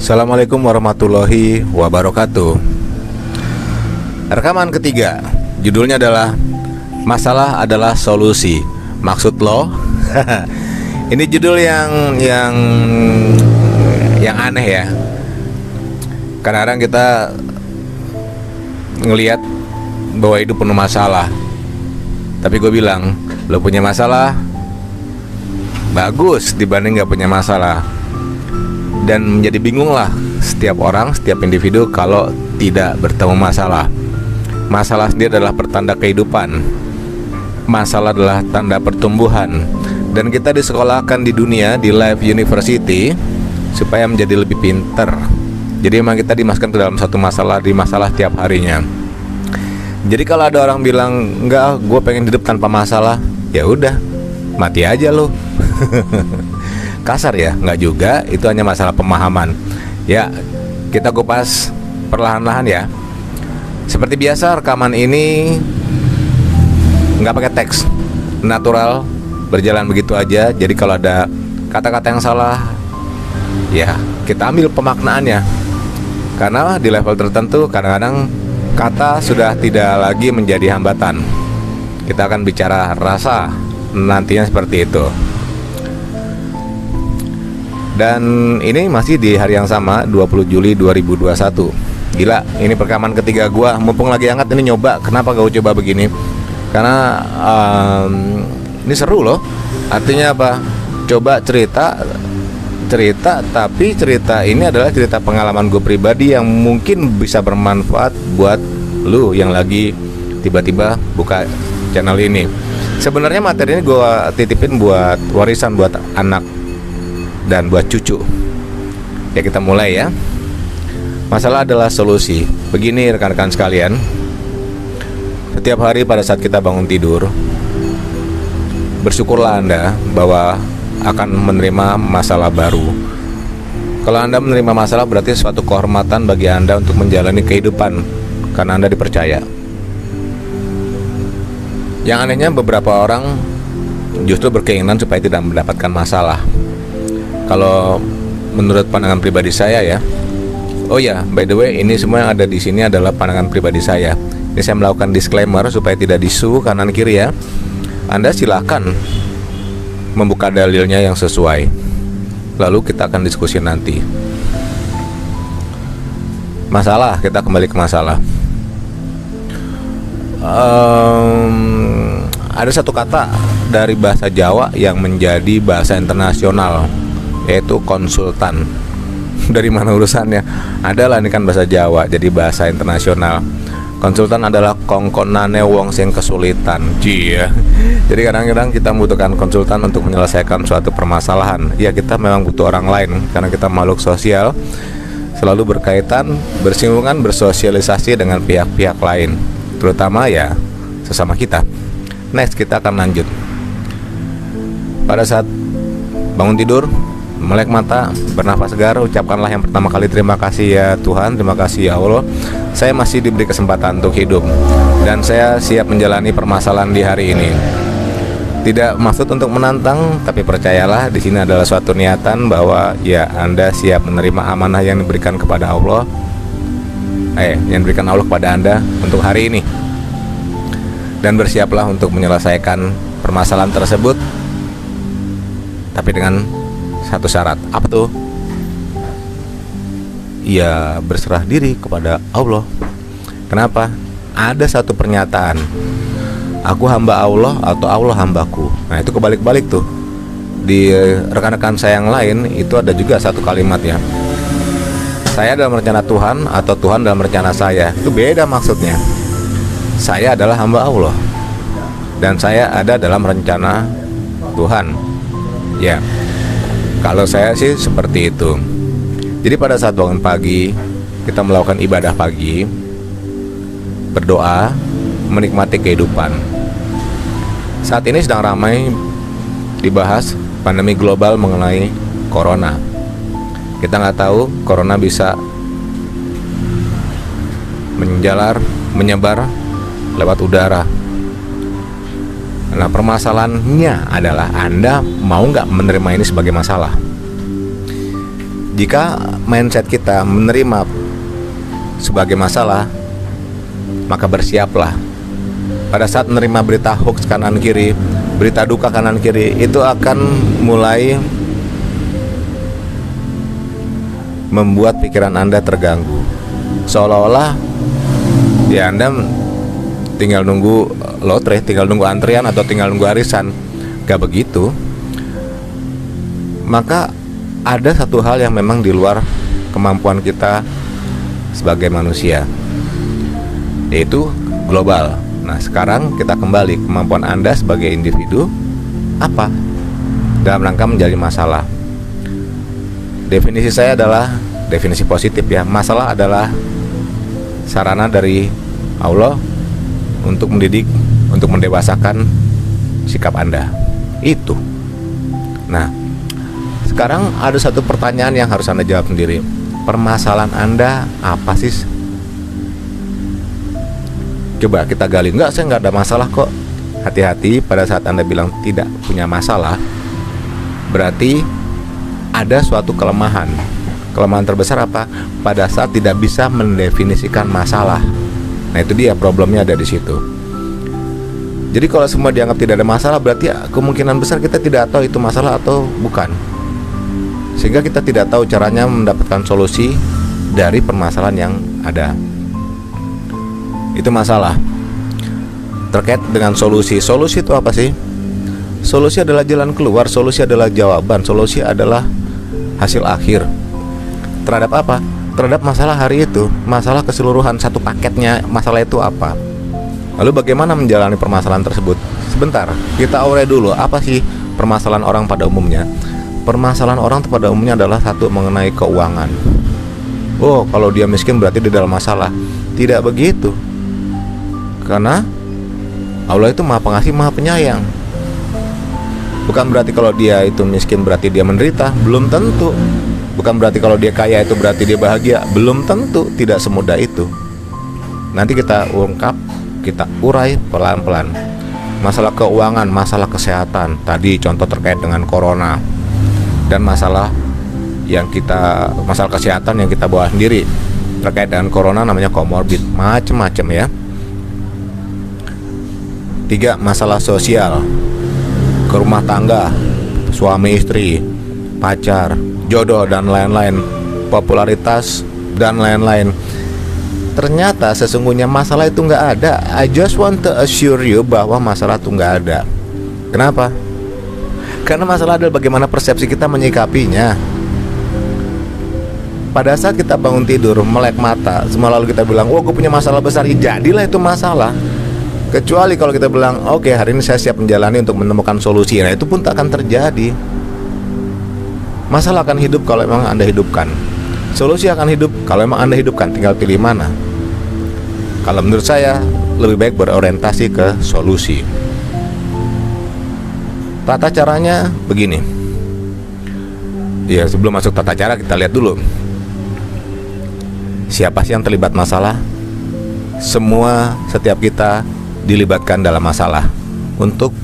Assalamualaikum warahmatullahi wabarakatuh. Rekaman ketiga, judulnya adalah Masalah adalah Solusi. Maksud lo? Ini judul yang aneh ya. Kadang-kadang kita ngelihat bahwa hidup penuh masalah. Tapi gue bilang, lo punya masalah bagus dibanding gak punya masalah. Dan menjadi bingung lah setiap orang, setiap individu kalau tidak bertemu masalah. Masalah sendiri adalah pertanda kehidupan. Masalah adalah tanda pertumbuhan. Dan kita disekolahkan di dunia, di Life University, supaya menjadi lebih pinter. Jadi memang kita dimasukkan ke dalam satu masalah, di masalah tiap harinya. Jadi kalau ada orang bilang, enggak, gue pengen hidup tanpa masalah, ya udah, mati aja lo. Kasar ya, nggak juga, itu hanya masalah pemahaman. Ya, kita kupas perlahan-lahan ya. Seperti biasa, rekaman ini nggak pakai teks, natural, berjalan begitu aja. Jadi kalau ada kata-kata yang salah, ya kita ambil pemaknaannya. Karena di level tertentu kadang-kadang kata sudah tidak lagi menjadi hambatan. Kita akan bicara rasa, nantinya seperti itu. Dan ini masih di hari yang sama, 20 Juli 2021. Gila, ini perekaman ketiga gua. Mumpung lagi hangat ini nyoba. Kenapa gak coba begini? Karena ini seru loh. Artinya apa? Coba cerita, tapi cerita ini adalah cerita pengalaman gue pribadi yang mungkin bisa bermanfaat buat lu yang lagi tiba-tiba buka channel ini. Sebenarnya materi ini gue titipin buat warisan buat anak dan buat cucu. Ya, kita mulai ya. Masalah adalah solusi. Begini rekan-rekan sekalian, setiap hari pada saat kita bangun tidur, bersyukurlah Anda bahwa akan menerima masalah baru. Kalau Anda menerima masalah, berarti suatu kehormatan bagi Anda untuk menjalani kehidupan, karena Anda dipercaya. Yang anehnya, beberapa orang justru berkeinginan supaya tidak mendapatkan masalah. Kalau menurut pandangan pribadi saya ya, oh ya, by the way, ini semua yang ada di sini adalah pandangan pribadi saya. Ini saya melakukan disclaimer supaya tidak disu kanan kiri ya. Anda silakan membuka dalilnya yang sesuai. Lalu kita akan diskusi nanti. Masalah, kita kembali ke masalah. Ada satu kata dari bahasa Jawa yang menjadi bahasa internasional, yaitu konsultan. Dari mana urusannya? Adalah ini kan bahasa Jawa, jadi bahasa internasional. Konsultan adalah kongkonane wong sing kesulitan. Cia. Jadi kadang-kadang kita membutuhkan konsultan untuk menyelesaikan suatu permasalahan. Ya, kita memang butuh orang lain karena kita makhluk sosial, selalu berkaitan, bersinggungan, bersosialisasi dengan pihak-pihak lain, terutama ya sesama kita. Next, kita akan lanjut. Pada saat bangun tidur, melek mata, bernafas segar, ucapkanlah yang pertama kali terima kasih ya Tuhan, terima kasih ya Allah, saya masih diberi kesempatan untuk hidup dan saya siap menjalani permasalahan di hari ini. Tidak maksud untuk menantang, tapi percayalah di sini adalah suatu niatan bahwa ya Anda siap menerima amanah yang diberikan kepada Allah, yang diberikan Allah kepada Anda untuk hari ini, dan bersiaplah untuk menyelesaikan permasalahan tersebut, tapi dengan satu syarat. Apa tuh? Ya, berserah diri kepada Allah. Kenapa? Ada satu pernyataan, aku hamba Allah atau Allah hambaku. Nah, itu kebalik-balik tuh. Di rekan-rekan saya yang lain itu ada juga satu kalimat ya, saya dalam rencana Tuhan atau Tuhan dalam rencana saya. Itu beda maksudnya. Saya adalah hamba Allah dan saya ada dalam rencana Tuhan. Ya, kalau saya sih seperti itu. Jadi pada saat bangun pagi, kita melakukan ibadah pagi, berdoa, menikmati kehidupan. Saat ini sedang ramai dibahas pandemi global mengenai corona. Kita nggak tahu corona bisa menyebar lewat udara. Nah, permasalahannya adalah Anda mau nggak menerima ini sebagai masalah. Jika mindset kita menerima sebagai masalah, maka bersiaplah. Pada saat menerima berita hoax kanan kiri, berita duka kanan kiri, itu akan mulai membuat pikiran Anda terganggu. Seolah-olah ya Anda tinggal nunggu lotre, tinggal nunggu antrian atau tinggal nunggu arisan. Gak begitu. Maka ada satu hal yang memang di luar kemampuan kita sebagai manusia, yaitu global. Nah, sekarang kita kembali, kemampuan Anda sebagai individu apa dalam rangka menjadi masalah. Definisi saya adalah definisi positif ya. Masalah adalah sarana dari Allah untuk mendidik, untuk mendewasakan sikap Anda. Itu. Nah, sekarang ada satu pertanyaan yang harus Anda jawab sendiri. Permasalahan Anda apa sih? Coba kita gali. Enggak, saya nggak ada masalah kok. Hati-hati, pada saat Anda bilang tidak punya masalah, berarti ada suatu kelemahan. Kelemahan terbesar apa? Pada saat tidak bisa mendefinisikan masalah. Nah, itu dia problemnya, ada di situ. Jadi kalau semua dianggap tidak ada masalah, berarti kemungkinan besar kita tidak tahu itu masalah atau bukan. Sehingga kita tidak tahu caranya mendapatkan solusi dari permasalahan yang ada. Itu masalah. Terkait dengan solusi. Solusi itu apa sih? Solusi adalah jalan keluar, solusi adalah jawaban, solusi adalah hasil akhir. Terhadap apa? Terhadap masalah hari itu, masalah keseluruhan satu paketnya, masalah itu apa? Lalu bagaimana menjalani permasalahan tersebut? Sebentar, kita urai dulu apa sih permasalahan orang pada umumnya. Permasalahan orang pada umumnya adalah satu, mengenai keuangan. Oh, kalau dia miskin berarti dia dalam masalah. Tidak begitu. Karena Allah itu Maha Pengasih, Maha Penyayang. Bukan berarti kalau dia itu miskin berarti dia menderita, belum tentu. Bukan berarti kalau dia kaya itu berarti dia bahagia, belum tentu. Tidak semudah itu. Nanti kita ungkap, kita urai pelan-pelan. Masalah keuangan, masalah kesehatan, tadi contoh terkait dengan corona. Dan masalah kesehatan yang kita bawa sendiri terkait dengan corona namanya komorbid, macam-macam ya. 3, masalah sosial, ke rumah tangga, suami istri, pacar, jodoh dan lain-lain, popularitas dan lain-lain. Ternyata sesungguhnya masalah itu nggak ada. I just want to assure you bahwa masalah itu nggak ada. Kenapa? Karena masalah adalah bagaimana persepsi kita menyikapinya. Pada saat kita bangun tidur, melek mata, semua lalu kita bilang, "Oh, gue punya masalah besar," ya jadilah itu masalah. Kecuali kalau kita bilang, "Oke, hari ini saya siap menjalani untuk menemukan solusi." Nah, itu pun tak akan terjadi. Masalah akan hidup kalau memang Anda hidupkan. Solusi akan hidup kalau memang Anda hidupkan. Tinggal pilih mana. Kalau menurut saya, lebih baik berorientasi ke solusi. Tata caranya begini. Ya, sebelum masuk tata cara kita lihat dulu. Siapa sih yang terlibat masalah? Setiap kita dilibatkan dalam masalah untuk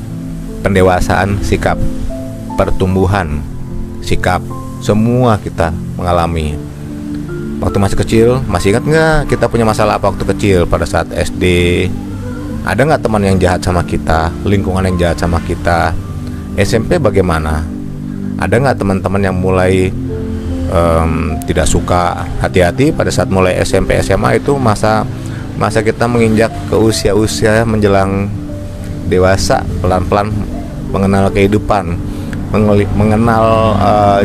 pendewasaan sikap, pertumbuhan sikap. Semua kita mengalami. Waktu masih kecil, masih ingat nggak kita punya masalah apa waktu kecil pada saat SD? Ada nggak teman yang jahat sama kita, lingkungan yang jahat sama kita? SMP bagaimana? Ada nggak teman-teman yang mulai tidak suka? Hati-hati pada saat mulai SMP SMA itu masa kita menginjak ke usia menjelang dewasa, pelan-pelan mengenal kehidupan, mengenal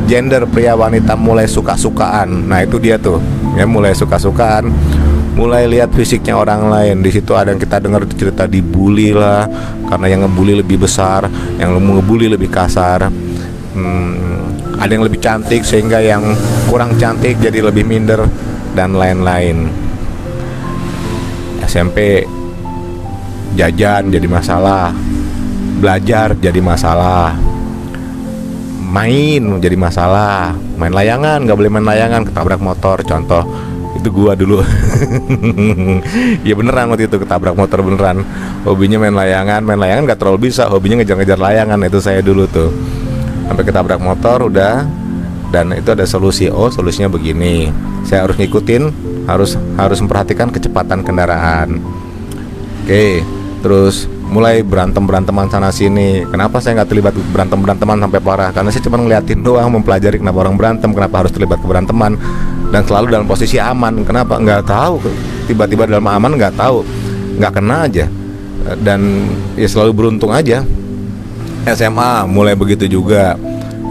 gender, pria wanita, mulai suka-sukaan. Nah, itu dia tuh ya, mulai suka-sukaan, mulai lihat fisiknya orang lain. Di situ ada yang kita dengar cerita dibully lah, karena yang ngebully lebih besar, yang ngebully lebih kasar. Ada yang lebih cantik sehingga yang kurang cantik jadi lebih minder dan lain-lain. SMP jajan jadi masalah, belajar jadi masalah, main jadi masalah, main layangan nggak boleh main layangan, ketabrak motor contoh. Itu gua dulu. Ya beneran waktu itu ketabrak motor beneran. Hobinya main layangan nggak terlalu bisa, hobinya ngejar-ngejar layangan. Itu saya dulu tuh sampai ketabrak motor. Udah dan itu ada solusi. Oh, solusinya begini. Saya harus ngikutin, harus memperhatikan kecepatan kendaraan. Oke, terus mulai beranteman sana sini. Kenapa saya nggak terlibat beranteman sampai parah? Karena saya cuma ngeliatin doang, mempelajari kenapa orang berantem, kenapa harus terlibat keberanteman, dan selalu dalam posisi aman. Kenapa? Nggak tahu. Tiba-tiba dalam aman nggak tahu, nggak kena aja. Dan ya selalu beruntung aja. SMA mulai begitu juga.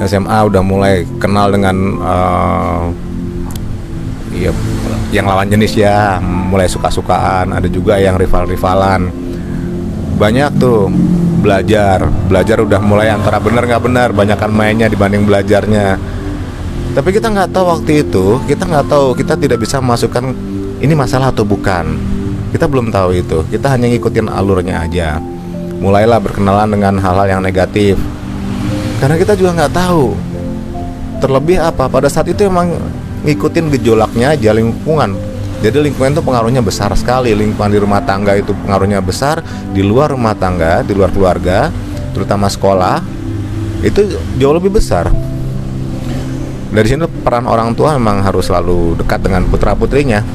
SMA udah mulai kenal dengan ya, yang lawan jenis ya, mulai suka-sukaan. Ada juga yang rival-rivalan. Banyak tuh belajar udah mulai antara benar nggak benar, banyakan mainnya dibanding belajarnya. Tapi kita nggak tahu waktu itu, kita tidak bisa masukkan ini masalah atau bukan. Kita belum tahu itu, kita hanya ngikutin alurnya aja. Mulailah berkenalan dengan hal-hal yang negatif, karena kita juga nggak tahu. Terlebih apa, pada saat itu emang ngikutin gejolaknya aja lingkungan. Jadi lingkungan itu pengaruhnya besar sekali. Lingkungan di rumah tangga itu pengaruhnya besar. Di luar rumah tangga, di luar keluarga, terutama sekolah, itu jauh lebih besar. Dari sini peran orang tua memang harus selalu dekat dengan putra putrinya.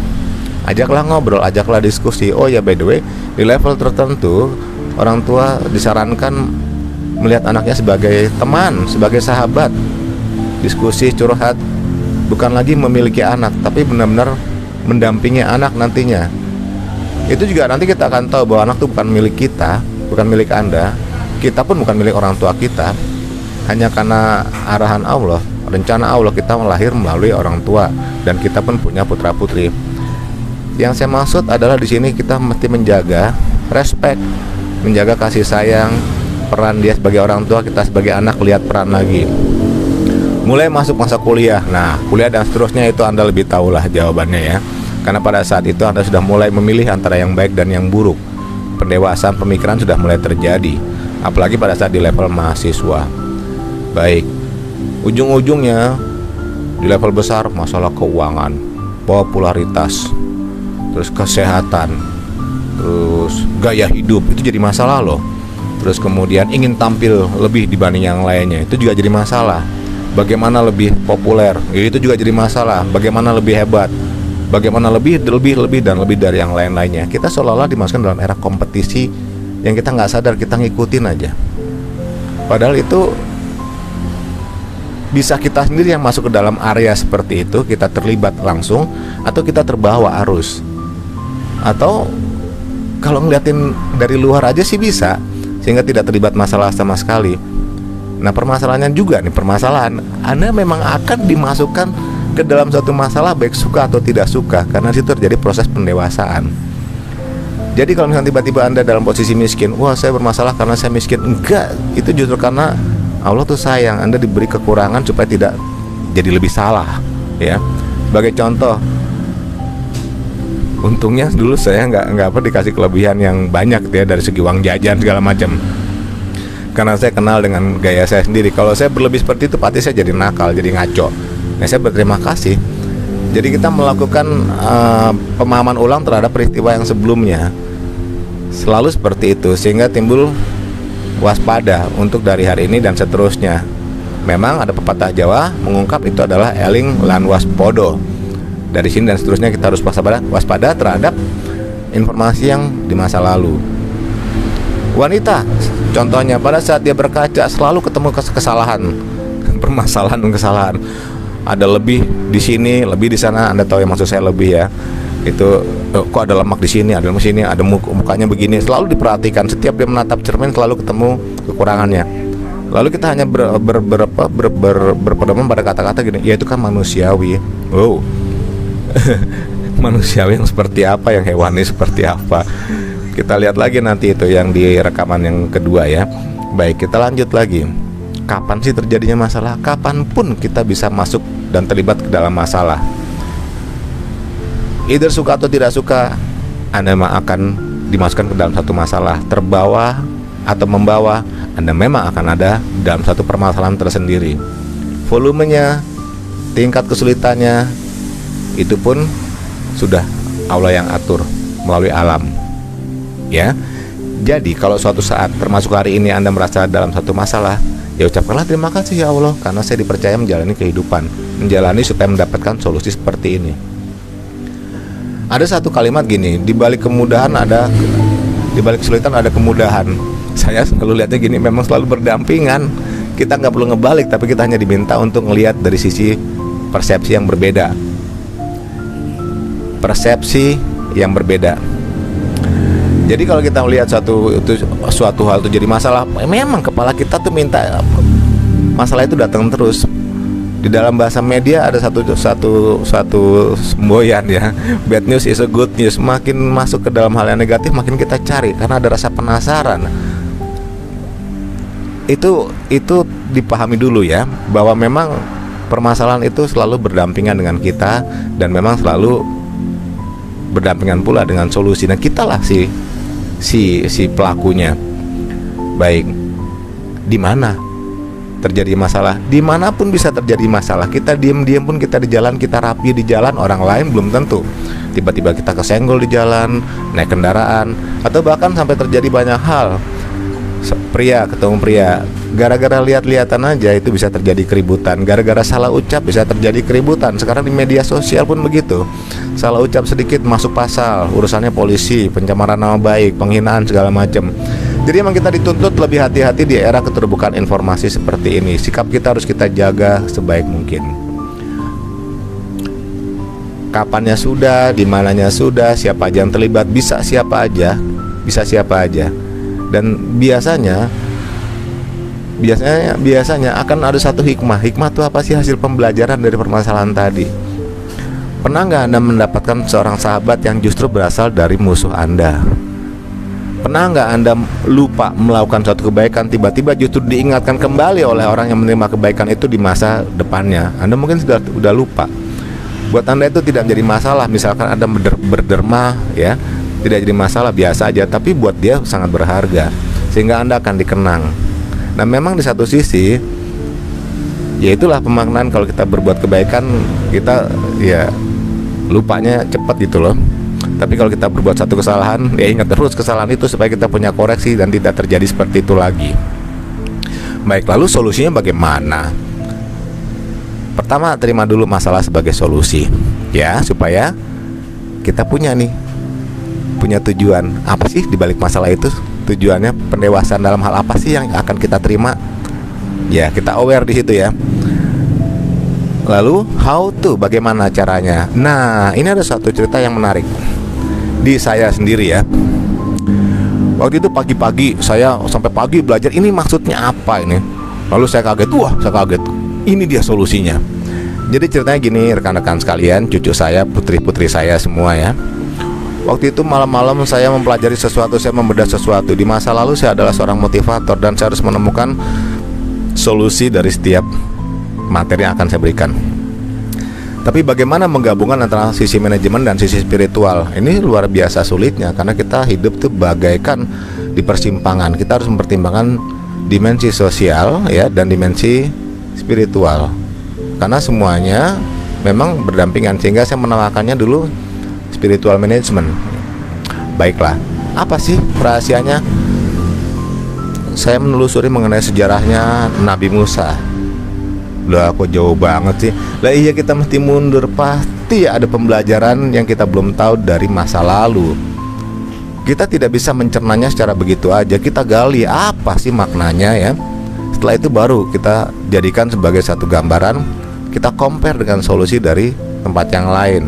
Ajaklah ngobrol, ajaklah diskusi. Oh ya, by the way, di level tertentu orang tua disarankan melihat anaknya sebagai teman, sebagai sahabat. Diskusi, curhat, bukan lagi memiliki anak, tapi benar-benar mendampingi anak nantinya. Itu juga nanti kita akan tahu bahwa anak itu bukan milik kita, bukan milik Anda. Kita pun bukan milik orang tua kita. Hanya karena arahan Allah, rencana Allah, kita lahir melalui orang tua, dan kita pun punya putra putri. Yang saya maksud adalah di sini kita mesti menjaga respect, menjaga kasih sayang, peran dia sebagai orang tua, kita sebagai anak lihat peran lagi. Mulai masuk masa kuliah. Nah, kuliah dan seterusnya itu Anda lebih tahulah jawabannya ya. Karena pada saat itu Anda sudah mulai memilih antara yang baik dan yang buruk. Pendewasaan pemikiran sudah mulai terjadi, apalagi pada saat di level mahasiswa. Baik, ujung-ujungnya di level besar masalah keuangan, popularitas, terus kesehatan, terus gaya hidup, itu jadi masalah loh. Terus kemudian ingin tampil lebih dibanding yang lainnya, itu juga jadi masalah. Bagaimana lebih populer, itu juga jadi masalah. Bagaimana lebih hebat, bagaimana lebih dan lebih dari yang lain-lainnya. Kita seolah-olah dimasukkan dalam era kompetisi yang kita nggak sadar, kita ngikutin aja. Padahal itu bisa kita sendiri yang masuk ke dalam area seperti itu, kita terlibat langsung, atau kita terbawa arus. Atau kalau ngeliatin dari luar aja sih bisa, sehingga tidak terlibat masalah sama sekali. Nah, permasalahannya juga nih, permasalahan Anda memang akan dimasukkan ke dalam suatu masalah baik suka atau tidak suka, karena situ terjadi proses pendewasaan. Jadi kalau misalnya tiba-tiba Anda dalam posisi miskin, wah saya bermasalah karena saya miskin. Enggak, itu justru karena Allah tuh sayang, Anda diberi kekurangan supaya tidak jadi lebih salah ya. Sebagai contoh, untungnya dulu saya nggak dikasih kelebihan yang banyak ya, dari segi uang jajan segala macam. Karena saya kenal dengan gaya saya sendiri. Kalau saya berlebih seperti itu, pasti saya jadi nakal, jadi ngaco. Nah, saya berterima kasih. Jadi kita melakukan pemahaman ulang terhadap peristiwa yang sebelumnya. Selalu seperti itu, sehingga timbul waspada untuk dari hari ini dan seterusnya. Memang ada pepatah Jawa mengungkap itu adalah eling lan waspodo. Dari sini dan seterusnya kita harus waspada terhadap informasi yang di masa lalu. Wanita, contohnya pada saat dia berkaca selalu ketemu kesalahan, permasalahan dan kesalahan. Ada lebih di sini, lebih di sana. Anda tahu yang maksud saya lebih ya. Itu kok ada lemak di sini, ada lemak di sini, ada mukanya begini. Selalu diperhatikan. Setiap dia menatap cermin selalu ketemu kekurangannya. Lalu kita hanya berpedoman pada kata-kata gini, ya itu kan manusiawi. Wow. Manusiawi yang seperti apa, yang hewani seperti apa? Kita lihat lagi nanti itu yang di rekaman yang kedua ya. Baik, kita lanjut lagi. Kapan sih terjadinya masalah? Kapanpun kita bisa masuk dan terlibat ke dalam masalah. Either suka atau tidak suka, Anda memang akan dimasukkan ke dalam satu masalah. Terbawa atau membawa, Anda memang akan ada dalam satu permasalahan tersendiri. Volumenya, tingkat kesulitannya, itu pun sudah Allah yang atur melalui alam. Ya, Jadi kalau suatu saat, termasuk hari ini, Anda merasa dalam satu masalah, ya ucapkanlah terima kasih ya Allah, karena saya dipercaya menjalani kehidupan, menjalani supaya mendapatkan solusi seperti ini. Ada satu kalimat gini, di balik kemudahan ada, di balik kesulitan ada kemudahan. Saya selalu lihatnya gini, memang selalu berdampingan. Kita nggak perlu ngebalik, tapi kita hanya diminta untuk ngelihat dari sisi persepsi yang berbeda. Persepsi yang berbeda. Jadi kalau kita melihat suatu hal itu jadi masalah, memang kepala kita tuh minta masalah itu datang terus. Di dalam bahasa media ada satu semboyan ya, bad news is a good news. Makin masuk ke dalam hal yang negatif, makin kita cari karena ada rasa penasaran. Itu dipahami dulu ya, bahwa memang permasalahan itu selalu berdampingan dengan kita dan memang selalu berdampingan pula dengan solusi. Nah, kita lah si pelakunya. Baik, di mana terjadi masalah? Dimanapun bisa terjadi masalah. Kita diam-diam pun kita di jalan, kita rapi di jalan, orang lain belum tentu. Tiba-tiba kita kesenggol di jalan, naik kendaraan, atau bahkan sampai terjadi banyak hal. Pria ketemu pria, gara-gara lihat-lihatan aja itu bisa terjadi keributan. Gara-gara salah ucap bisa terjadi keributan. Sekarang di media sosial pun begitu. Salah ucap sedikit masuk pasal, urusannya polisi, pencemaran nama baik, penghinaan segala macam. Jadi emang kita dituntut lebih hati-hati di era keterbukaan informasi seperti ini. Sikap kita harus kita jaga sebaik mungkin. Kapannya sudah, di mananya sudah, siapa aja yang terlibat, bisa siapa aja. Dan biasanya akan ada satu hikmah. Hikmah itu apa sih? Hasil pembelajaran dari permasalahan tadi. Pernah nggak Anda mendapatkan seorang sahabat yang justru berasal dari musuh Anda? Pernah nggak Anda lupa melakukan suatu kebaikan, tiba-tiba justru diingatkan kembali oleh orang yang menerima kebaikan itu di masa depannya? Anda mungkin sudah lupa. Buat Anda itu tidak menjadi masalah. Misalkan Anda berderma ya, tidak jadi masalah, biasa aja. Tapi buat dia sangat berharga, sehingga Anda akan dikenang. Nah, memang di satu sisi, ya itulah pemaknaan kalau kita berbuat kebaikan, kita ya lupanya cepat gitu loh. Tapi kalau kita berbuat satu kesalahan, ya ingat terus kesalahan itu supaya kita punya koreksi dan tidak terjadi seperti itu lagi. Baik, lalu solusinya bagaimana? Pertama, terima dulu masalah sebagai solusi ya, supaya kita punya tujuan. Apa sih dibalik masalah itu? Tujuannya pendewasaan dalam hal apa sih yang akan kita terima? Ya, kita aware di situ ya. Lalu how to, bagaimana caranya? Nah, ini ada satu cerita yang menarik di saya sendiri ya. Waktu itu pagi-pagi, saya sampai pagi belajar ini maksudnya apa ini. Lalu saya kaget, ini dia solusinya. Jadi ceritanya gini rekan-rekan sekalian, cucu saya, putri-putri saya semua ya. Waktu itu malam-malam saya mempelajari sesuatu, saya membedah sesuatu. Di masa lalu saya adalah seorang motivator dan saya harus menemukan solusi dari setiap materi yang akan saya berikan. Tapi bagaimana menggabungkan antara sisi manajemen dan sisi spiritual? Ini luar biasa sulitnya, karena kita hidup tuh bagaikan di persimpangan. Kita harus mempertimbangkan dimensi sosial ya dan dimensi spiritual, karena semuanya memang berdampingan. Sehingga saya menamakannya dulu spiritual management. Baiklah, apa sih rahasianya? Saya menelusuri mengenai sejarahnya Nabi Musa. Lah, kok jauh banget sih? Lah iya, kita mesti mundur. Pasti ada pembelajaran yang kita belum tahu dari masa lalu. Kita tidak bisa mencernanya secara begitu aja. Kita gali apa sih maknanya ya. Setelah itu baru kita jadikan sebagai satu gambaran. Kita compare dengan solusi dari tempat yang lain.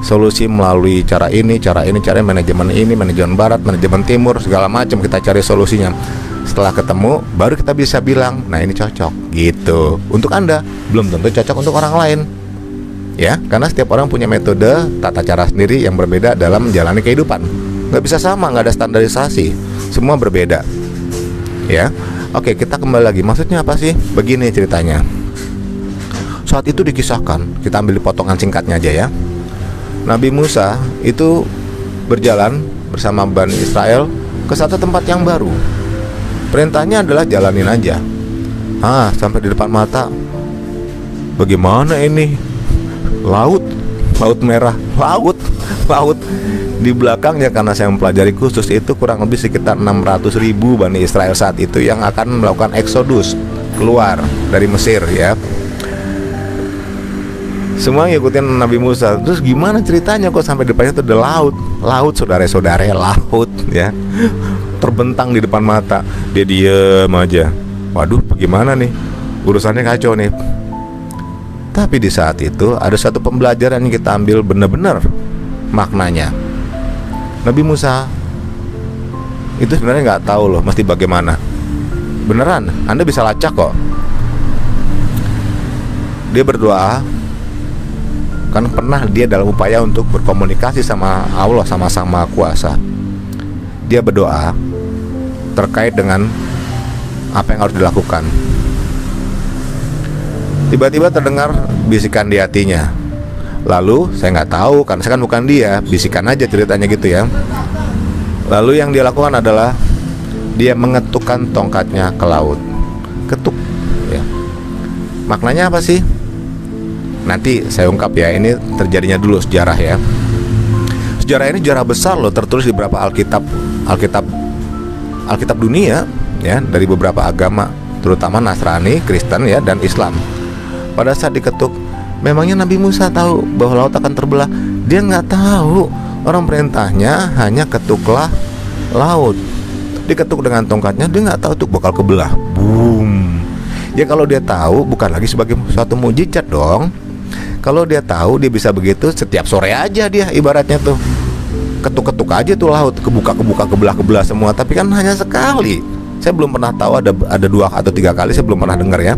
Solusi melalui cara ini, manajemen ini, manajemen barat, manajemen timur, segala macam kita cari solusinya. Setelah ketemu, baru kita bisa bilang, nah ini cocok gitu. Untuk Anda, belum tentu cocok untuk orang lain ya, karena setiap orang punya metode, tata cara sendiri yang berbeda dalam menjalani kehidupan. Nggak bisa sama, nggak ada standarisasi, semua berbeda ya. Oke, kita kembali lagi, maksudnya apa sih? Begini ceritanya. Saat itu dikisahkan, kita ambil potongan singkatnya aja ya. Nabi Musa itu berjalan bersama Bani Israel ke satu tempat yang baru. Perintahnya adalah jalanin aja. Sampai di depan mata, bagaimana ini? Laut merah, laut. Di belakangnya, karena saya mempelajari khusus, itu kurang lebih sekitar 600.000 Bani Israel saat itu yang akan melakukan eksodus keluar dari Mesir ya. Semua ngikutin Nabi Musa. Terus gimana ceritanya kok sampai depannya tuh ada laut. Laut, saudara-saudara, laut ya, terbentang di depan mata. Dia diem aja. Waduh, bagaimana nih, urusannya kacau nih. Tapi di saat itu ada satu pembelajaran yang kita ambil benar-benar maknanya. Nabi Musa itu sebenarnya nggak tahu loh mesti bagaimana. Beneran, Anda bisa lacak kok. Dia berdoa, kan pernah dia dalam upaya untuk berkomunikasi sama Allah, sama-sama kuasa. Dia berdoa terkait dengan apa yang harus dilakukan. Tiba-tiba terdengar bisikan di hatinya. Lalu saya nggak tahu, karena saya kan bukan dia, bisikan aja ceritanya gitu ya. Lalu yang dia lakukan adalah dia mengetukkan tongkatnya ke laut. Ketuk ya. Maknanya apa sih? Nanti saya ungkap ya, ini terjadinya dulu sejarah ya. Sejarah ini sejarah besar loh, tertulis di beberapa Alkitab dunia ya, dari beberapa agama, terutama Nasrani, Kristen ya, dan Islam. Pada saat diketuk, memangnya Nabi Musa tahu bahwa laut akan terbelah? Dia nggak tahu. Orang perintahnya hanya ketuklah laut. Diketuk dengan tongkatnya, dia nggak tahu tuh bakal kebelah. Boom. Ya kalau dia tahu, bukan lagi sebagai suatu mujizat dong. Kalau dia tahu, dia bisa begitu setiap sore aja, dia ibaratnya tuh ketuk-ketuk aja tuh laut, kebuka, kebelah semua. Tapi kan hanya sekali. Saya belum pernah tahu ada 2 atau 3 kali, saya belum pernah dengar ya.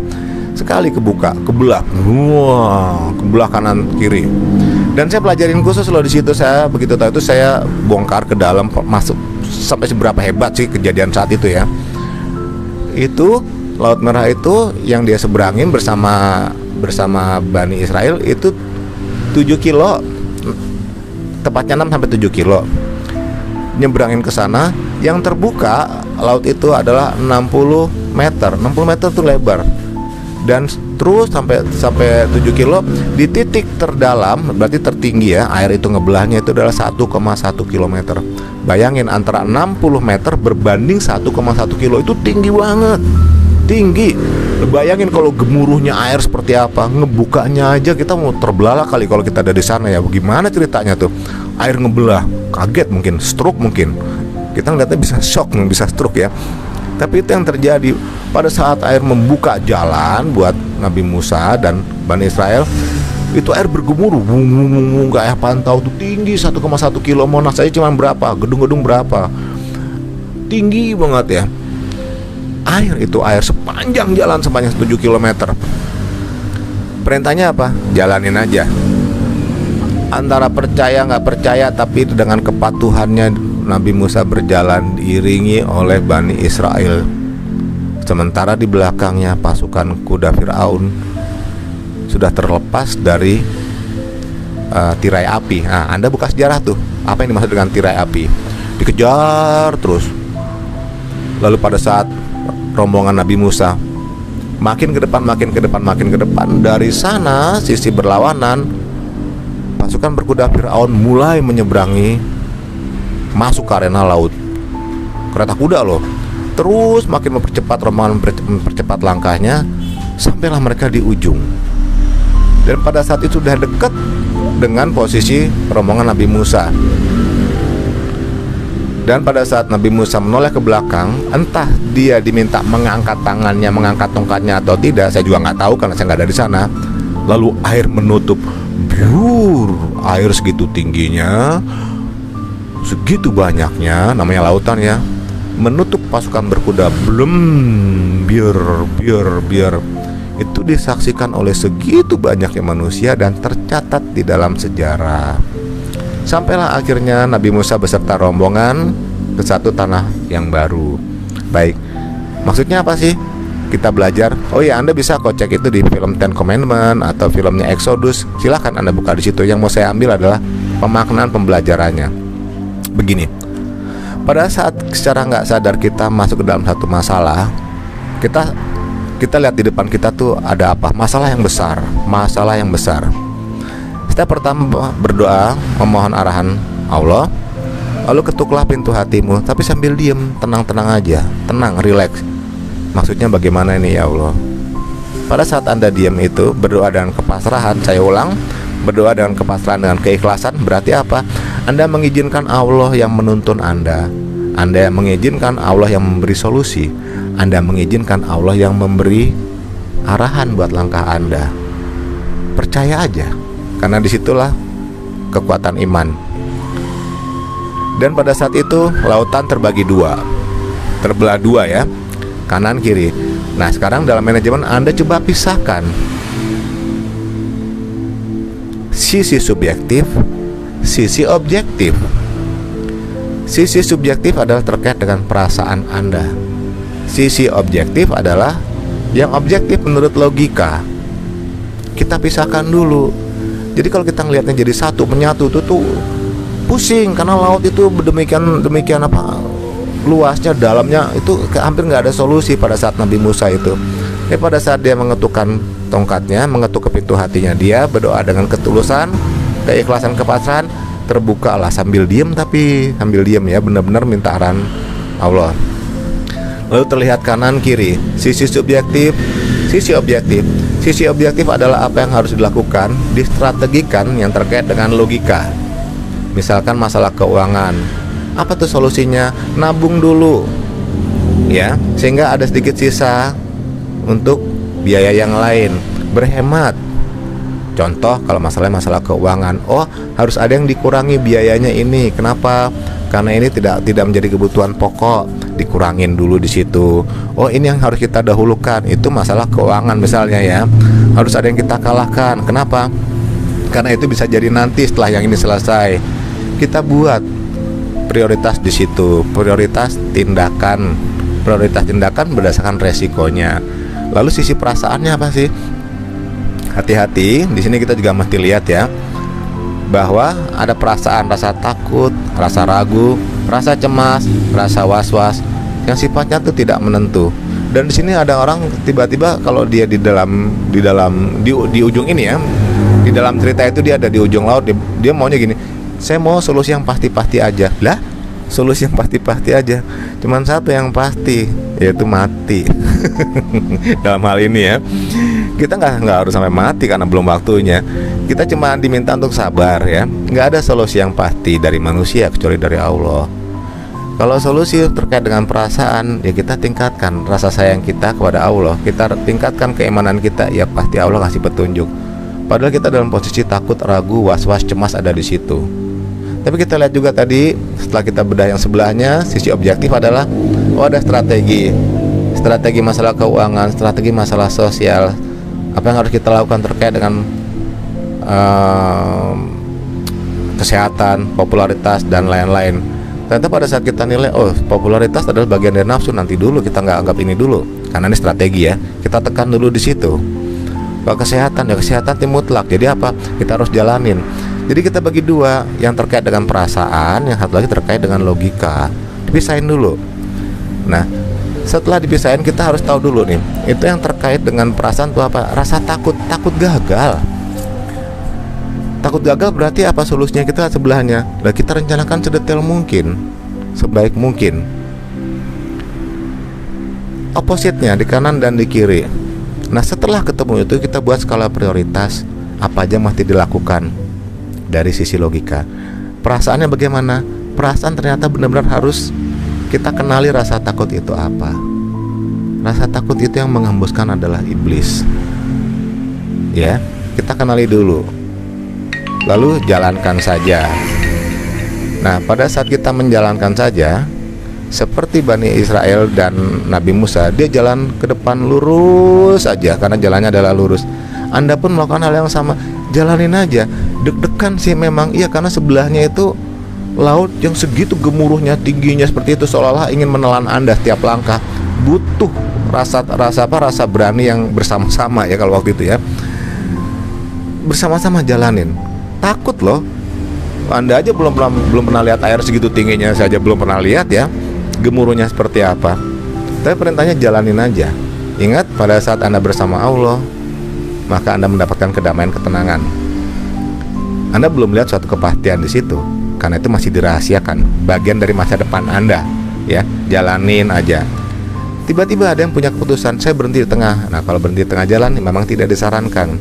Sekali kebuka, kebelah, wah, kebelah kanan kiri. Dan saya pelajarin khusus loh di situ. Saya begitu tahu itu, saya bongkar ke dalam, masuk sampai seberapa hebat sih kejadian saat itu ya. Itu Laut Merah itu yang dia seberangin bersama Bani Israel itu 7 kilo, tepatnya 6 sampai 7 kilo. Nyebrangin ke sana, yang terbuka laut itu adalah 60 meter. 60 meter itu lebar. Dan terus sampai 7 kilo di titik terdalam, berarti tertinggi ya, air itu ngebelahnya itu adalah 1,1 kilometer. Bayangin, antara 60 meter berbanding 1,1 kilo, itu tinggi banget. Tinggi. Bayangin kalau gemuruhnya air seperti apa. Ngebukanya aja kita mau terbelalak kali kalau kita ada di sana ya. Bagaimana ceritanya tuh? Air ngebelah, kaget mungkin, stroke mungkin. Kita ngeliatnya bisa shock, bisa stroke ya. Tapi itu yang terjadi pada saat air membuka jalan buat Nabi Musa dan Bani Israel. Itu air bergemuruh, kayak pantau tuh, tinggi 1,1 kilo. Monas aja cuma berapa, gedung-gedung berapa, tinggi banget ya. Air itu air sepanjang jalan, sepanjang 7 km. Perintahnya apa? Jalanin aja. Antara percaya nggak percaya, tapi dengan kepatuhannya Nabi Musa berjalan diiringi oleh Bani Israel. Sementara di belakangnya pasukan kuda Firaun sudah terlepas dari tirai api. Nah, Anda buka sejarah tuh, apa yang dimaksud dengan tirai api? Dikejar terus. Lalu pada saat rombongan Nabi Musa makin ke depan, dari sana sisi berlawanan, pasukan berkuda Firaun mulai menyeberangi, masuk ke arena laut. Kereta kuda loh. Terus makin mempercepat rombongan, mempercepat langkahnya, sampailah mereka di ujung. Dan pada saat itu sudah dekat dengan posisi rombongan Nabi Musa. Dan pada saat Nabi Musa menoleh ke belakang, entah dia diminta mengangkat tangannya, mengangkat tongkatnya atau tidak, saya juga nggak tahu karena saya nggak ada di sana. Lalu air menutup, biur, air segitu tingginya, segitu banyaknya, namanya lautan ya, menutup pasukan berkuda. Biar itu disaksikan oleh segitu banyaknya manusia dan tercatat di dalam sejarah. Sampailah akhirnya Nabi Musa beserta rombongan ke satu tanah yang baru. Baik, maksudnya apa sih? Kita belajar. Oh ya, Anda bisa kok cek itu di film Ten Commandment atau filmnya Exodus. Silahkan Anda buka di situ. Yang mau saya ambil adalah pemaknaan pembelajarannya. Begini, pada saat secara nggak sadar kita masuk ke dalam satu masalah, kita lihat di depan kita tuh ada apa? Masalah yang besar. Step pertama berdoa, memohon arahan Allah. Lalu ketuklah pintu hatimu, tapi sambil diem, tenang-tenang aja, tenang, relax. Maksudnya bagaimana ini ya Allah? Pada saat Anda diam itu, berdoa dengan kepasrahan, saya ulang, berdoa dengan kepasrahan, dengan keikhlasan, berarti apa? Anda mengizinkan Allah yang menuntun Anda yang mengizinkan Allah yang memberi solusi, Anda mengizinkan Allah yang memberi arahan buat langkah Anda. Percaya aja, karena disitulah kekuatan iman. Dan pada saat itu lautan terbagi dua, terbelah dua ya, kanan kiri. Nah sekarang dalam manajemen Anda coba pisahkan sisi subjektif, sisi objektif. Sisi subjektif adalah terkait dengan perasaan Anda. Sisi objektif adalah yang objektif menurut logika. Kita pisahkan dulu. Jadi kalau kita ngelihatnya jadi satu, menyatu, itu tuh pusing, karena laut itu demikian apa luasnya, dalamnya, itu hampir nggak ada solusi pada saat Nabi Musa itu. Pada saat dia mengetukkan tongkatnya, mengetuk ke pintu hatinya, dia berdoa dengan ketulusan, keikhlasan, kepasrahan, terbukalah sambil diem, tapi sambil diem ya, benar-benar minta arahan Allah. Lalu terlihat kanan kiri, sisi subjektif, sisi objektif. Sisi objektif adalah apa yang harus dilakukan, distrategikan yang terkait dengan logika. Misalkan masalah keuangan, apa tuh solusinya? Nabung dulu ya, sehingga ada sedikit sisa untuk biaya yang lain. Berhemat. Contoh kalau masalah keuangan, oh harus ada yang dikurangi biayanya ini. Kenapa? Karena ini tidak menjadi kebutuhan pokok, dikurangin dulu di situ. Oh ini yang harus kita dahulukan, itu masalah keuangan misalnya ya. Harus ada yang kita kalahkan. Kenapa? Karena itu bisa jadi nanti setelah yang ini selesai. Kita buat prioritas di situ, prioritas tindakan berdasarkan resikonya. Lalu sisi perasaannya apa sih? Hati-hati, di sini kita juga mesti lihat ya, bahwa ada perasaan, rasa takut, rasa ragu, rasa cemas, rasa was-was yang sifatnya itu tidak menentu. Dan di sini ada orang tiba-tiba kalau dia di ujung ini ya, di dalam cerita itu dia ada di ujung laut, dia maunya gini, saya mau solusi yang pasti-pasti aja. Lah, solusi yang pasti-pasti aja cuman satu yang pasti, yaitu mati. Dalam hal ini ya, kita nggak harus sampai mati karena belum waktunya. Kita cuma diminta untuk sabar ya. Nggak ada solusi yang pasti dari manusia kecuali dari Allah. Kalau solusi terkait dengan perasaan, ya kita tingkatkan rasa sayang kita kepada Allah, kita tingkatkan keimanan kita, ya pasti Allah kasih petunjuk. Padahal kita dalam posisi takut, ragu, was-was, cemas ada di situ. Tapi kita lihat juga tadi, setelah kita bedah yang sebelahnya, sisi objektif adalah ada strategi masalah keuangan, strategi masalah sosial, apa yang harus kita lakukan terkait dengan kesehatan, popularitas dan lain-lain. Ternyata pada saat kita nilai, popularitas adalah bagian dari nafsu, nanti dulu, kita nggak anggap ini dulu, karena ini strategi ya, kita tekan dulu di situ. Kalau kesehatan itu mutlak, jadi apa? Kita harus jalanin. Jadi kita bagi dua, yang terkait dengan perasaan, yang satu lagi terkait dengan logika. Dipisahin dulu. Nah, setelah dipisahin kita harus tahu dulu nih, itu yang terkait dengan perasaan itu apa? Rasa takut gagal. Takut gagal berarti apa solusinya? Kita sebelahnya. Nah, kita rencanakan sedetail mungkin, sebaik mungkin. Opposite-nya di kanan dan di kiri. Nah, setelah ketemu itu kita buat skala prioritas, apa aja mesti dilakukan dari sisi logika. Perasaannya bagaimana? Perasaan ternyata benar-benar harus kita kenali rasa takut itu apa. Rasa takut itu yang menghembuskan adalah iblis. Ya, kita kenali dulu. Lalu jalankan saja. Nah, pada saat kita menjalankan saja, seperti Bani Israel dan Nabi Musa, dia jalan ke depan lurus aja, karena jalannya adalah lurus. Anda pun melakukan hal yang sama, jalanin aja. Deg-degan sih memang, iya, karena sebelahnya itu laut yang segitu gemuruhnya, tingginya seperti itu, seolah-olah ingin menelan Anda setiap langkah. Butuh rasa berani yang bersama-sama ya, kalau waktu itu ya, bersama-sama jalanin. Takut loh, Anda aja belum pernah lihat air segitu tingginya, saja belum pernah lihat ya, gemuruhnya seperti apa. Tapi perintahnya jalanin aja. Ingat, pada saat Anda bersama Allah, maka Anda mendapatkan kedamaian, ketenangan. Anda belum lihat suatu kepastian di situ, karena itu masih dirahasiakan, bagian dari masa depan Anda, ya, jalanin aja. Tiba-tiba ada yang punya keputusan, saya berhenti di tengah. Nah, kalau berhenti di tengah jalan memang tidak disarankan,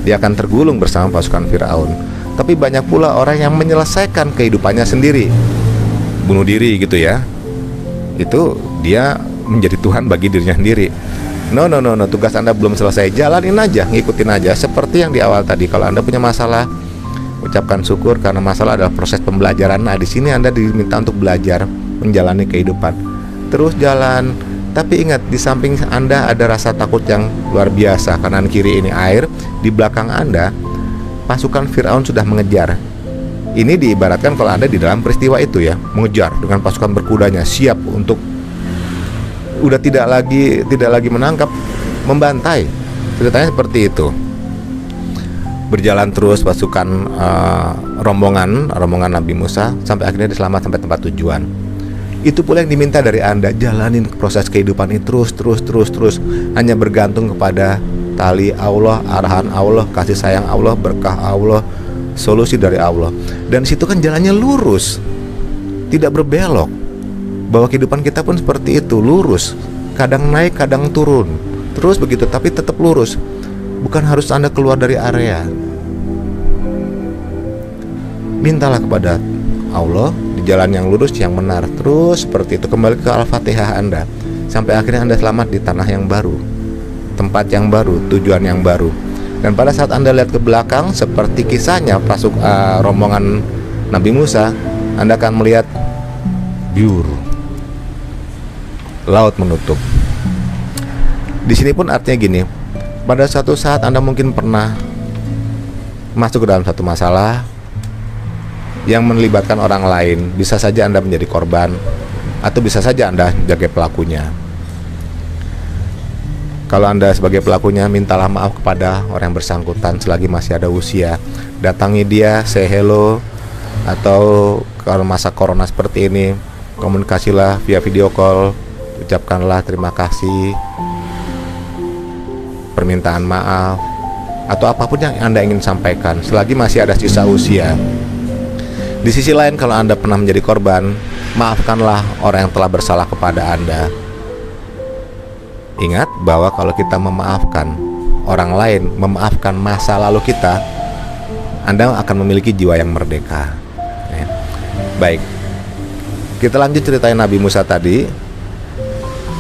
dia akan tergulung bersama pasukan Firaun. Tapi banyak pula orang yang menyelesaikan kehidupannya sendiri, bunuh diri gitu ya. Itu dia menjadi Tuhan bagi dirinya sendiri. No, tugas Anda belum selesai, jalanin aja, ngikutin aja. Seperti yang di awal tadi, kalau Anda punya masalah, ucapkan syukur karena masalah adalah proses pembelajaran. Nah, di sini Anda diminta untuk belajar menjalani kehidupan. Terus jalan, tapi ingat, di samping Anda ada rasa takut yang luar biasa. Kanan kiri ini air, di belakang Anda pasukan Firaun sudah mengejar. Ini diibaratkan kalau Anda di dalam peristiwa itu ya, mengejar dengan pasukan berkudanya, siap untuk udah tidak lagi menangkap, membantai. Ceritanya seperti itu. Berjalan terus pasukan rombongan Nabi Musa sampai akhirnya diselamat sampai tempat tujuan. Itu pula yang diminta dari Anda, jalanin proses kehidupan ini terus. Hanya bergantung kepada tali Allah, arahan Allah, kasih sayang Allah, berkah Allah, solusi dari Allah. Dan situ kan jalannya lurus, tidak berbelok. Bahwa kehidupan kita pun seperti itu, lurus. Kadang naik, kadang turun, terus begitu, tapi tetap lurus. Bukan harus Anda keluar dari area. Mintalah kepada Allah di jalan yang lurus, yang benar. Terus seperti itu, kembali ke Al-Fatihah Anda, sampai akhirnya Anda selamat di tanah yang baru, tempat yang baru, tujuan yang baru. Dan pada saat Anda lihat ke belakang, seperti kisahnya rombongan Nabi Musa, Anda akan melihat biru, laut menutup. Di sini pun artinya gini, pada suatu saat Anda mungkin pernah masuk ke dalam satu masalah yang melibatkan orang lain. Bisa saja Anda menjadi korban, atau bisa saja Anda sebagai pelakunya. Kalau Anda sebagai pelakunya, mintalah maaf kepada orang yang bersangkutan selagi masih ada usia. Datangi dia, say hello. Atau kalau masa corona seperti ini, komunikasilah via video call, ucapkanlah terima kasih, permintaan maaf, atau apapun yang Anda ingin sampaikan selagi masih ada sisa usia. Di sisi lain, kalau Anda pernah menjadi korban, maafkanlah orang yang telah bersalah kepada Anda. Ingat bahwa kalau kita memaafkan orang lain, memaafkan masa lalu kita, Anda akan memiliki jiwa yang merdeka. Baik, kita lanjut ceritain Nabi Musa tadi.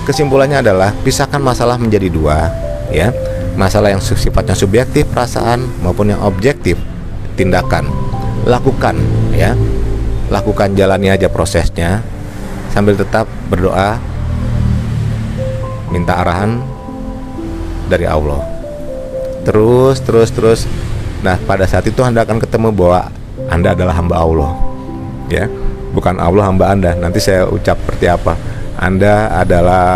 Kesimpulannya adalah pisahkan masalah menjadi dua, ya. Masalah yang sifatnya subjektif, perasaan, maupun yang objektif, tindakan. Lakukan, ya. Lakukan, jalani aja prosesnya sambil tetap berdoa, minta arahan dari Allah. Terus. Nah, pada saat itu Anda akan ketemu bahwa Anda adalah hamba Allah, ya. Bukan Allah hamba Anda. Nanti saya ucap seperti apa. Anda adalah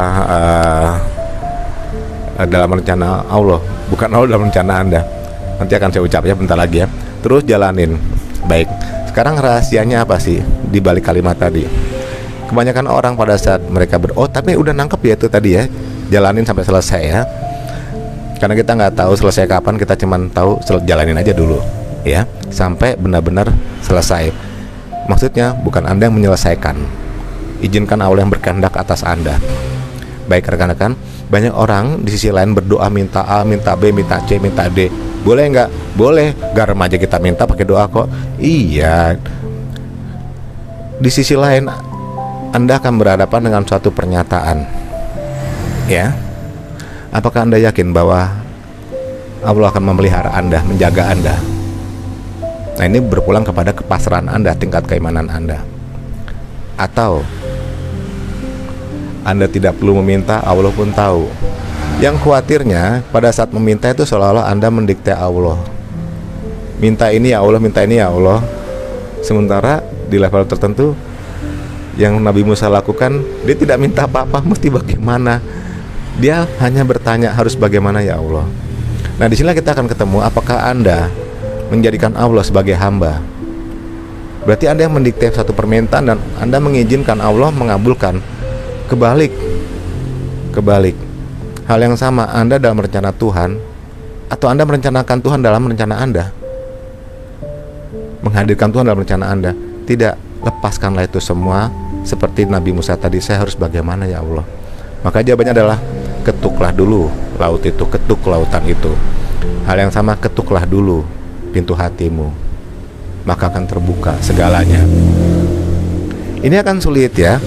dalam rencana Allah, bukan Allah dalam rencana Anda. Nanti akan saya ucap ya bentar lagi ya. Terus jalanin. Baik, sekarang rahasianya apa sih di balik kalimat tadi? Kebanyakan orang pada saat mereka tapi udah nangkep ya itu tadi ya, jalanin sampai selesai ya. Karena kita nggak tahu selesai kapan, kita cuman tahu jalanin aja dulu ya, sampai benar-benar selesai. Maksudnya bukan Anda yang menyelesaikan, izinkan Allah yang berkehendak atas Anda. Baik rekan-rekan, banyak orang di sisi lain berdoa minta A, minta B, minta C, minta D. Boleh nggak? Boleh. Garam aja kita minta pakai doa kok. Iya. Di sisi lain, Anda akan berhadapan dengan suatu pernyataan, ya. Apakah Anda yakin bahwa Allah akan memelihara Anda, menjaga Anda? Nah, ini berpulang kepada kepasrahan Anda, tingkat keimanan Anda. Atau Anda tidak perlu meminta, Allah pun tahu. Yang khawatirnya pada saat meminta itu seolah-olah Anda mendikte Allah. Minta ini ya Allah, minta ini ya Allah. Sementara di level tertentu yang Nabi Musa lakukan, dia tidak minta apa-apa, mesti bagaimana. Dia hanya bertanya, harus bagaimana ya Allah. Nah, di sini kita akan ketemu apakah Anda menjadikan Allah sebagai hamba. Berarti Anda yang mendikte satu permintaan dan Anda mengizinkan Allah mengabulkan. Kebalik. Hal yang sama, Anda dalam rencana Tuhan atau Anda merencanakan Tuhan dalam rencana Anda, menghadirkan Tuhan dalam rencana Anda. Tidak, lepaskanlah itu semua. Seperti Nabi Musa tadi, saya harus bagaimana ya Allah? Maka jawabannya adalah ketuklah dulu laut itu, ketuk lautan itu. Hal yang sama, ketuklah dulu pintu hatimu, maka akan terbuka segalanya. Ini akan sulit ya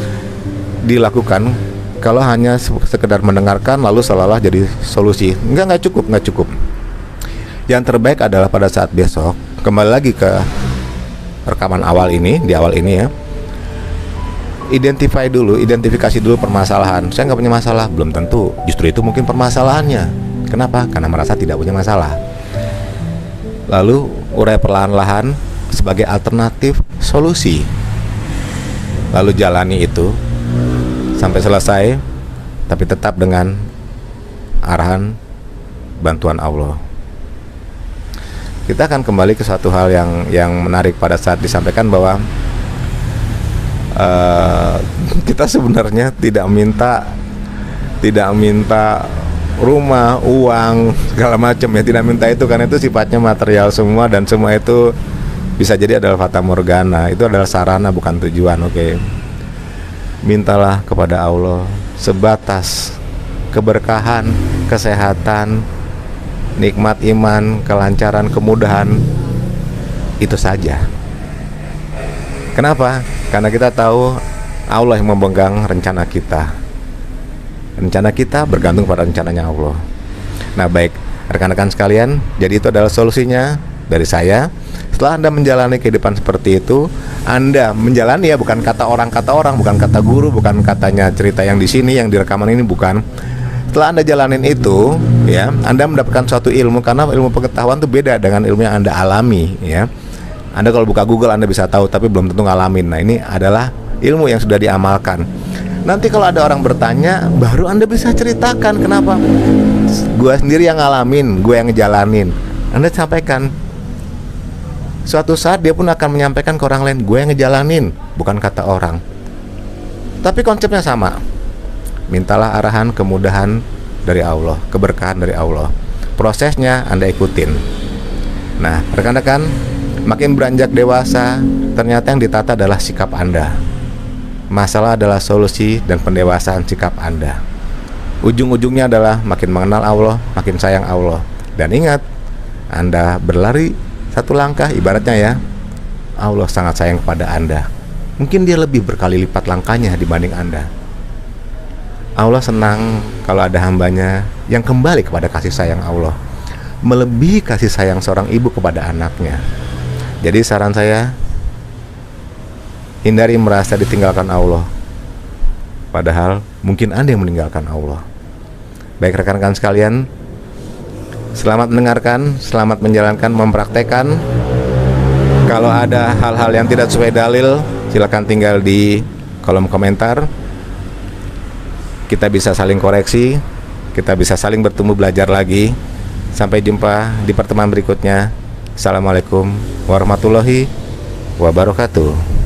dilakukan kalau hanya sekedar mendengarkan lalu seolah-olah jadi solusi. Nggak cukup. Yang terbaik adalah pada saat besok, kembali lagi ke rekaman awal ini, di awal ini ya, identifikasi dulu permasalahan. Saya nggak punya masalah, belum tentu. Justru itu mungkin permasalahannya. Kenapa? Karena merasa tidak punya masalah. Lalu urai perlahan-lahan sebagai alternatif solusi. Lalu jalani itu sampai selesai, tapi tetap dengan arahan bantuan Allah. Kita akan kembali ke satu hal yang menarik pada saat disampaikan bahwa kita sebenarnya tidak minta rumah, uang, segala macam ya, tidak minta itu, karena itu sifatnya material semua, dan semua itu bisa jadi adalah fata morgana. Itu adalah sarana, bukan tujuan. Oke. Mintalah kepada Allah sebatas keberkahan, kesehatan, nikmat iman, kelancaran, kemudahan, itu saja. Kenapa? Karena kita tahu Allah yang memegang rencana kita. Rencana kita bergantung pada rencananya Allah. Nah baik, rekan-rekan sekalian, jadi itu adalah solusinya dari saya. Setelah Anda menjalani kehidupan seperti itu, Anda menjalani ya, bukan kata orang, bukan kata guru, bukan katanya cerita yang di sini, yang di rekaman ini, bukan. Setelah Anda jalanin itu, ya, Anda mendapatkan suatu ilmu, karena ilmu pengetahuan itu beda dengan ilmu yang Anda alami, ya. Anda kalau buka Google Anda bisa tahu, tapi belum tentu ngalamin. Nah ini adalah ilmu yang sudah diamalkan. Nanti kalau ada orang bertanya, baru Anda bisa ceritakan kenapa. Gue sendiri yang ngalamin, gue yang ngejalanin. Anda sampaikan. Suatu saat dia pun akan menyampaikan ke orang lain, gue yang ngejalanin, bukan kata orang. Tapi konsepnya sama. Mintalah arahan, kemudahan dari Allah, keberkahan dari Allah. Prosesnya Anda ikutin. Nah rekan-rekan, makin beranjak dewasa, ternyata yang ditata adalah sikap Anda. Masalah adalah solusi dan pendewasaan sikap Anda. Ujung-ujungnya adalah makin mengenal Allah, makin sayang Allah. Dan ingat, Anda berlari satu langkah, ibaratnya ya, Allah sangat sayang kepada Anda. Mungkin dia lebih berkali lipat langkahnya dibanding Anda. Allah senang kalau ada hambanya yang kembali kepada kasih sayang Allah, melebihi kasih sayang seorang ibu kepada anaknya. Jadi saran saya, hindari merasa ditinggalkan Allah, padahal mungkin Anda yang meninggalkan Allah. Baik rekan-rekan sekalian, selamat mendengarkan, selamat menjalankan, mempraktekkan. Kalau ada hal-hal yang tidak sesuai dalil, silakan tinggal di kolom komentar. Kita bisa saling koreksi, kita bisa saling bertemu belajar lagi. Sampai jumpa di pertemuan berikutnya. Assalamualaikum warahmatullahi wabarakatuh.